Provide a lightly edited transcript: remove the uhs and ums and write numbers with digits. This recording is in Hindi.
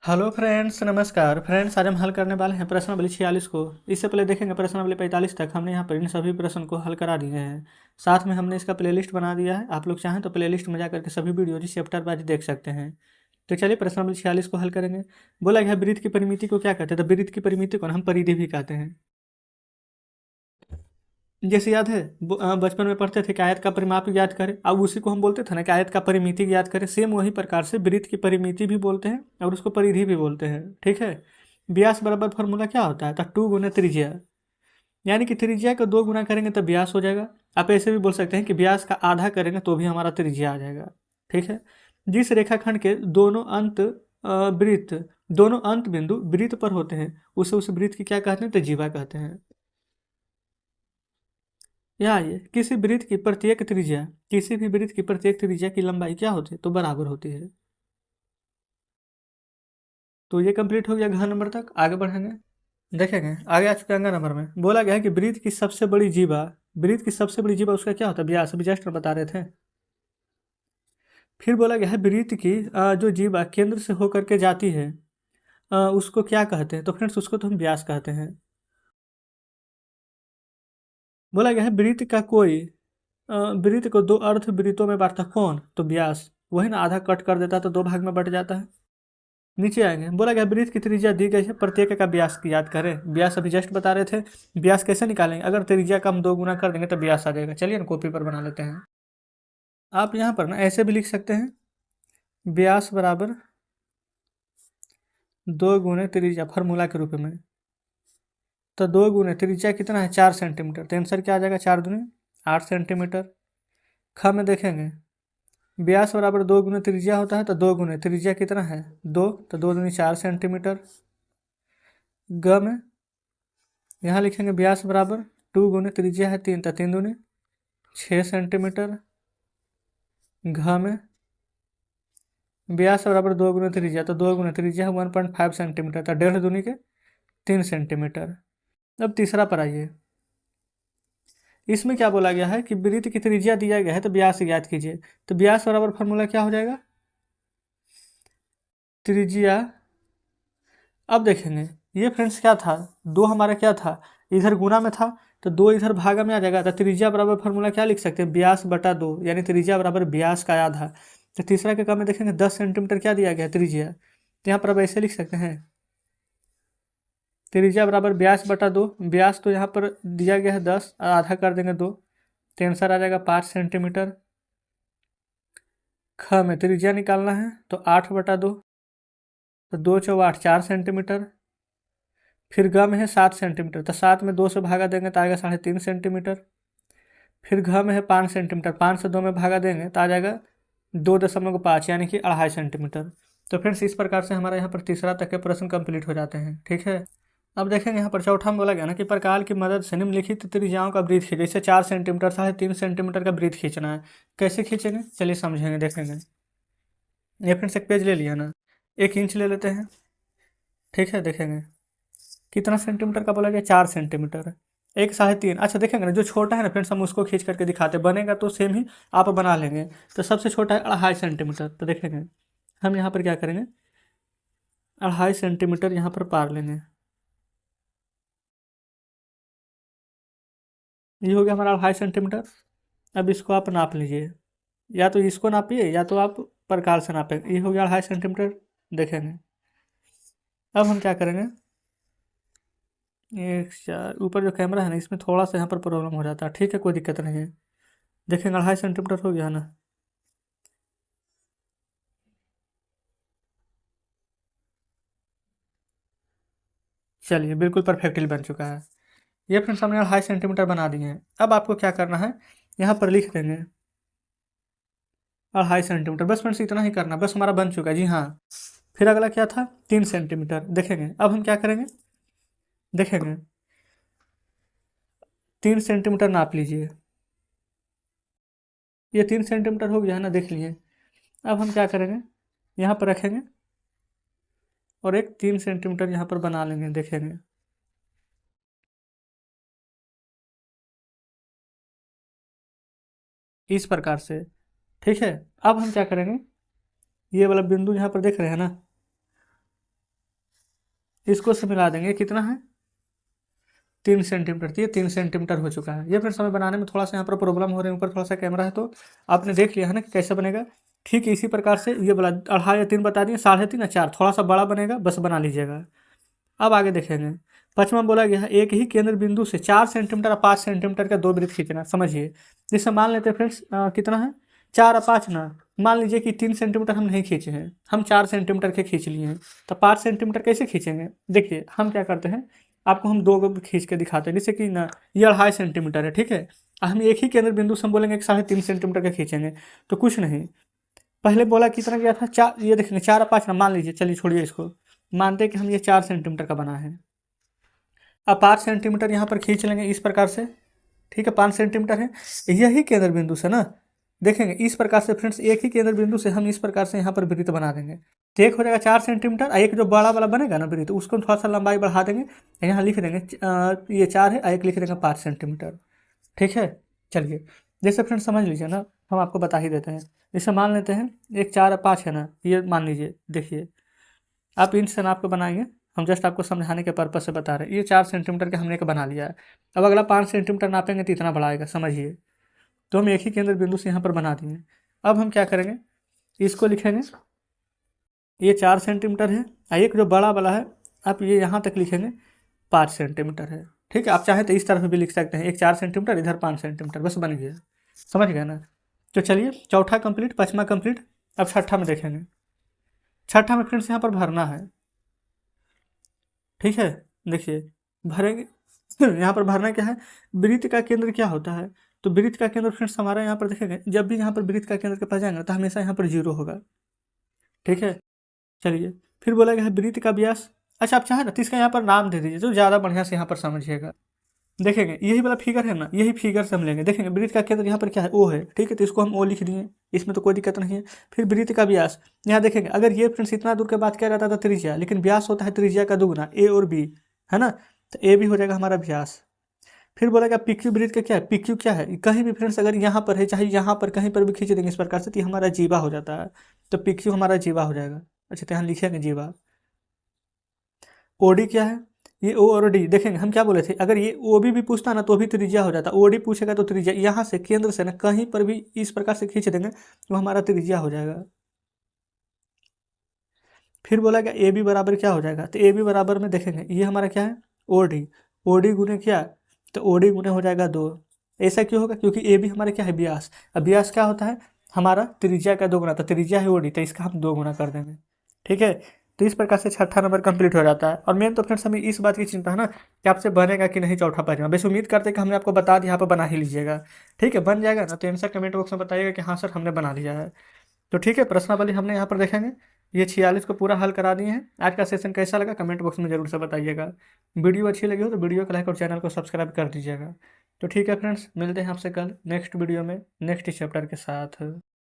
हेलो फ्रेंड्स, नमस्कार फ्रेंड्स। आज हम हल करने वाले हैं प्रश्नावली 46 को। इससे पहले देखेंगे प्रश्नावली 45 तक हमने यहाँ पर इन सभी प्रश्न को हल करा दिए हैं। साथ में हमने इसका प्लेलिस्ट बना दिया है। आप लोग चाहें तो प्लेलिस्ट में जाकर के सभी वीडियो चैप्टर वाइज देख सकते हैं। तो चलिए प्रश्नावली 46 को हल करेंगे। बोला गया वृत्त की परिमिति को क्या कहते हैं? तो वृत्त की परिमिति को हम परिधि भी कहते हैं। जैसे याद है बचपन में पढ़ते थे कि आयत का परिमाप ज्ञात करें, अब उसी को हम बोलते थे ना कि आयत का परिमिति ज्ञात करें। सेम वही प्रकार से वृत्त की परिमिति भी बोलते हैं और उसको परिधि भी बोलते हैं। ठीक है। व्यास बराबर फॉर्मूला क्या होता है? तो 2 गुना त्रिज्या, यानी कि त्रिज्या को 2 गुना करेंगे तो व्यास हो जाएगा। आप ऐसे भी बोल सकते हैं कि व्यास का आधा करेंगे तो भी हमारा त्रिज्या आ जाएगा। ठीक है। जिस रेखाखंड के दोनों अंत वृत्त दोनों अंत बिंदु वृत्त पर होते हैं उसे उस वृत्त की क्या कहते हैं? तो जीवा कहते हैं। यहाँ ये किसी भी वृत्त की प्रत्येक त्रिज्या की लंबाई क्या होती है? तो बराबर होती है। तो ये कंप्लीट हो गया घ नंबर तक। आगे बढ़ेंगे, देखेंगे आगे आ चुके अंगा नंबर में। बोला गया है कि वृत्त की सबसे बड़ी जीवा उसका क्या होता है? व्यास। अभी जस्ट बता रहे थे। फिर बोला गया है वृत्त की जो जीवा केंद्र से होकर के जाती है उसको क्या कहते हैं? तो फ्रेंड्स उसको तो हम व्यास कहते हैं। बोला गया है वृत्त को 2 अर्ध वृत्तों में बांटता कौन? तो व्यास। वही ना, आधा कट कर देता है तो 2 भाग में बट जाता है। नीचे आएंगे। बोला गया वृत्त की त्रिज्या दी गई है, प्रत्येक का व्यास की याद करें। व्यास अभी जस्ट बता रहे थे। व्यास कैसे निकालेंगे? अगर त्रिज्या का हम 2 गुना कर देंगे तो व्यास आ जाएगा। चलिए ना कॉपी पर बना लेते हैं। आप यहाँ पर ना ऐसे भी लिख सकते हैं, व्यास बराबर 2 गुने त्रिज्या, फॉर्मूला के रूप में। तो 2 गुने त्रिज्या कितना है? 4 सेंटीमीटर। तो आंसर क्या आ जाएगा? 4 दूनी 8 सेंटीमीटर। ख में देखेंगे व्यास बराबर 2 गुने त्रिज्या होता है, तो 2 गुने त्रिज्या कितना है? 2, तो 2 दूनी 4 सेंटीमीटर। ग में यहाँ लिखेंगे व्यास बराबर 2 गुने त्रिज्या है 3, तो 3 दूनी 6 सेंटीमीटर। घ में व्यास बराबर 2 गुने त्रिज्या, तो 2 गुने त्रिज्या है 1.5 सेंटीमीटर, तो 1.5 दूनी के 3 सेंटीमीटर। अब तीसरा पर आइए। इसमें क्या बोला गया है कि वृत्त की त्रिज्या दिया गया है तो व्यास ज्ञात कीजिए। तो व्यास बराबर फॉर्मूला क्या हो जाएगा? त्रिज्या। अब देखेंगे ये फ्रेंड्स क्या था, 2 हमारा क्या था, इधर गुना में था, तो 2 इधर भागा में आ जाएगा। तो त्रिज्या बराबर फॉर्मूला क्या लिख सकते हैं? व्यास बटा 2, यानी त्रिज्या बराबर व्यास का आधा। तो तीसरा के काम में देखेंगे 10 सेंटीमीटर क्या दिया गया? त्रिज्या। तो यहाँ पर अब ऐसे लिख सकते हैं, त्रिज्या बराबर व्यास बटा 2। व्यास तो यहाँ पर दिया गया है 10, आधा कर देंगे 2, तो आंसर आ जाएगा 5 सेंटीमीटर। ख में त्रिज्या निकालना है तो 8 बटा 2, तो 2 चौवा 8, 4 सेंटीमीटर। फिर ग में है 7 सेंटीमीटर, तो 7 में 2 से भागा देंगे तो आएगा 3.5 सेंटीमीटर। फिर घ में है 5 सेंटीमीटर, 5 से 2 में भागा देंगे तो आ जाएगा 2.5, यानी कि 2.5 सेंटीमीटर। तो फ्रेंड्स इस प्रकार से हमारे यहाँ पर तीसरा तक के प्रश्न कंप्लीट हो जाते हैं। ठीक है। अब देखेंगे यहाँ पर चौथा में बोला गया ना कि प्रकार की मदद से निम्नलिखित त्रिज्याओं का वृत्त खींचे। जैसे 4 सेंटीमीटर 3.5 सेंटीमीटर का वृत्त खींचना है। कैसे खींचेंगे? चलिए समझेंगे, देखेंगे। ये फ्रेंड्स एक पेज ले लिया ना, 1 इंच ले लेते हैं। ठीक है। देखेंगे कितना सेंटीमीटर का बोला गया? 4 सेंटीमीटर। 1 3.5। अच्छा देखेंगे ना, जो छोटा है ना फ्रेंड्स हम उसको खींच करके दिखाते, बनेगा तो सेम ही आप बना लेंगे। तो सबसे छोटा है 2.5 सेंटीमीटर। तो देखेंगे हम यहाँ पर क्या करेंगे, 2.5 सेंटीमीटर यहाँ पर पार लेंगे। ये हो गया हमारा 2.5 सेंटीमीटर। अब इसको आप नाप लीजिए, या तो इसको नापिए या तो आप प्रकार से नापेंगे। ये हो गया 2.5 सेंटीमीटर। देखेंगे अब हम क्या करेंगे, एक चार ऊपर जो कैमरा है ना इसमें थोड़ा सा यहाँ पर प्रॉब्लम हो जाता है। ठीक है, कोई दिक्कत नहीं है। देखेंगे 2.5 सेंटीमीटर हो गया ना। चलिए बिल्कुल परफेक्टली बन चुका है। ये फ्रेंड्स हमने 2.5 सेंटीमीटर बना दिए हैं। अब आपको क्या करना है, यहाँ पर लिख देंगे 2.5 सेंटीमीटर। बस फ्रेंड्स इतना ही करना, बस हमारा बन चुका है। जी हाँ। फिर अगला क्या था? 3 सेंटीमीटर। देखेंगे अब हम क्या करेंगे, देखेंगे 3 सेंटीमीटर नाप लीजिए। ये 3 सेंटीमीटर हो गया है ना, देख लीजिए। अब हम क्या करेंगे, यहाँ पर रखेंगे और एक 3 सेंटीमीटर यहाँ पर बना लेंगे। देखेंगे इस प्रकार से। ठीक है। अब हम क्या करेंगे, ये वाला बिंदु यहाँ पर देख रहे हैं ना, इसको से मिला देंगे, कितना है 3 सेंटीमीटर। तो ये 3 सेंटीमीटर हो चुका है। ये फ्रेंड्स हमें बनाने में थोड़ा सा यहाँ पर प्रॉब्लम हो रही है, ऊपर थोड़ा सा कैमरा है तो आपने देख लिया है ना कि कैसे बनेगा। ठीक इसी प्रकार से ये बोला 2.5 या 3 बता दिए, 3.5 या 4, थोड़ा सा बड़ा बनेगा, बस बना लीजिएगा। अब आगे देखेंगे, 5वां बोला गया है एक ही केंद्र बिंदु से 4 सेंटीमीटर और 5 सेंटीमीटर का 2 वृत्त खींचना। समझिए, जैसे मान लेते हैं फ्रेंड्स कितना है 4 और 5 ना, मान लीजिए कि 3 सेंटीमीटर हम नहीं खींचे हैं, हम 4 सेंटीमीटर के खींच लिए हैं, तो 5 सेंटीमीटर कैसे खींचेंगे। देखिए हम क्या करते हैं, आपको हम 2 खींच के दिखाते हैं। जैसे कि ना ये 2.5 सेंटीमीटर है, ठीक है, हम एक ही केंद्र बिंदु से हम बोलेंगे कि 3.5 सेंटीमीटर का खींचेंगे, तो कुछ नहीं। पहले बोला कितना गया था 4, ये देखेंगे 4 और 5 ना, मान लीजिए, चलिए छोड़िए इसको, मानते हैं कि हम ये 4 सेंटीमीटर का बना है। अब 5 सेंटीमीटर यहाँ पर खींच लेंगे इस प्रकार से, ठीक है, 5 सेंटीमीटर है, यही केंद्र बिंदु से ना देखेंगे इस प्रकार से फ्रेंड्स, एक ही केंद्र बिंदु से हम इस प्रकार से यहाँ पर वृत्त बना देंगे। तो एक हो जाएगा 4 सेंटीमीटर, एक जो बड़ा वाला बनेगा ना वृत्त, उसको थोड़ा सा लंबाई बढ़ा देंगे, यहाँ लिख देंगे ये 4 है, एक लिख देंगे 5 सेंटीमीटर, ठीक है। चलिए जैसे फ्रेंड्स समझ लीजिए ना, हम आपको बता ही देते हैं। जैसे मान लेते हैं एक 4 और 5 है ना, ये मान लीजिए, देखिए आप इन से नाप को बनाएंगे, हम जस्ट आपको समझाने के पर्पज से बता रहे हैं। ये 4 सेंटीमीटर का हमने एक बना लिया है। अब अगला 5 सेंटीमीटर नापेंगे तो इतना बड़ा आएगा, समझिए। तो हम एक ही केंद्र बिंदु से यहाँ पर बना दिए। अब हम क्या करेंगे, इसको लिखेंगे, ये 4 सेंटीमीटर है, एक जो बड़ा वाला है आप ये यहाँ तक लिखेंगे 5 सेंटीमीटर है, ठीक है। आप चाहे तो इस तरफ भी लिख सकते हैं, एक 4 सेंटीमीटर, इधर 5 सेंटीमीटर, बस बन गया, समझ गया ना। तो चलिए चौथा कंप्लीट, 5वां कंप्लीट। अब छठा में देखेंगे, छठा में फ्रेंड्स यहाँ पर भरना है, ठीक है। देखिए भरेंगे यहाँ पर भरना क्या है, वृत्त का केंद्र क्या होता है, तो वृत्त का केंद्र फ्रेंड्स हमारा यहाँ पर देखेंगे, जब भी यहाँ पर वृत्त का केंद्र के पास जाएंगे तो हमेशा यहाँ पर 0 होगा, ठीक है। चलिए फिर बोला गया है वृत्त का व्यास। अच्छा आप चाहे ना तो इसका यहाँ पर नाम दे दीजिए, तो ज़्यादा बढ़िया से यहाँ पर समझिएगा। देखेंगे यही वाला फिगर है ना, यही फिगर से हम लेंगे। देखेंगे वृत्त का केंद्र यहाँ पर क्या है, ओ है, ठीक है, तो इसको हम ओ लिख दिए, इसमें तो कोई दिक्कत नहीं है। फिर वृत्त का व्यास, यहाँ देखेंगे अगर ये फ्रेंड्स इतना दूर के बाद क्या रहता था त्रिज्या, लेकिन व्यास होता है त्रिज्या का दुगुना, ए और बी, है ना, तो ए भी हो जाएगा हमारा व्यास। फिर बोला क्या पीक्यू वृत्त का क्या है, पीक्यू क्या है, कहीं भी फ्रेंड्स अगर यहाँ पर है, चाहे यहाँ पर कहीं पर भी खींच देंगे इस प्रकार से, तो हमारा जीवा हो जाता है, तो पीक्यू हमारा जीवा हो जाएगा। अच्छा तो यहाँ लिखेंगे जीवा। ओडी क्या है, ये ओ और डी, देखेंगे हम क्या बोले थे, अगर ये ओ भी पूछता ना तो भी त्रिज्या हो जाता, ओडी पूछेगा तो त्रिज्या, यहाँ से केंद्र से ना कहीं पर भी इस प्रकार से खींच देंगे तो हमारा त्रिज्या हो जाएगा। फिर बोला क्या ए बी बराबर क्या हो जाएगा, तो ए बी बराबर में देखेंगे ये हमारा क्या है ओ डी, ओ डी गुने क्या, तो ओ डी गुने हो जाएगा 2। ऐसा क्यों होगा, क्योंकि ए बी हमारे क्या है व्यास, अब व्यास क्या होता है हमारा त्रिज्या का 2 गुना, तो त्रिज्या है ओ डी, तो इसका हम 2 गुना कर देंगे, ठीक है। तो इस प्रकार से छठा नंबर कंप्लीट हो जाता है। और मेन तो फ्रेंड्स हमें इस बात की चिंता है ना कि आपसे बनेगा कि नहीं चौथा पाँचवा, बस उम्मीद करते हैं कि हमने आपको बता दिया, यहाँ पर बना ही लीजिएगा, ठीक है। बन जाएगा ना तो आंसर कमेंट बॉक्स में बताइएगा कि हाँ सर हमने बना लिया है। तो ठीक है, प्रश्नावली हमने यहाँ पर देखेंगे, ये 46 को पूरा हल करा दिए हैं। आज का सेशन कैसा लगा कमेंट बॉक्स में जरूर से बताइएगा। वीडियो अच्छी लगी हो तो वीडियो को लाइक और चैनल को सब्सक्राइब कर दीजिएगा। तो ठीक है फ्रेंड्स, मिलते हैं आपसे कल नेक्स्ट वीडियो में नेक्स्ट चैप्टर के साथ।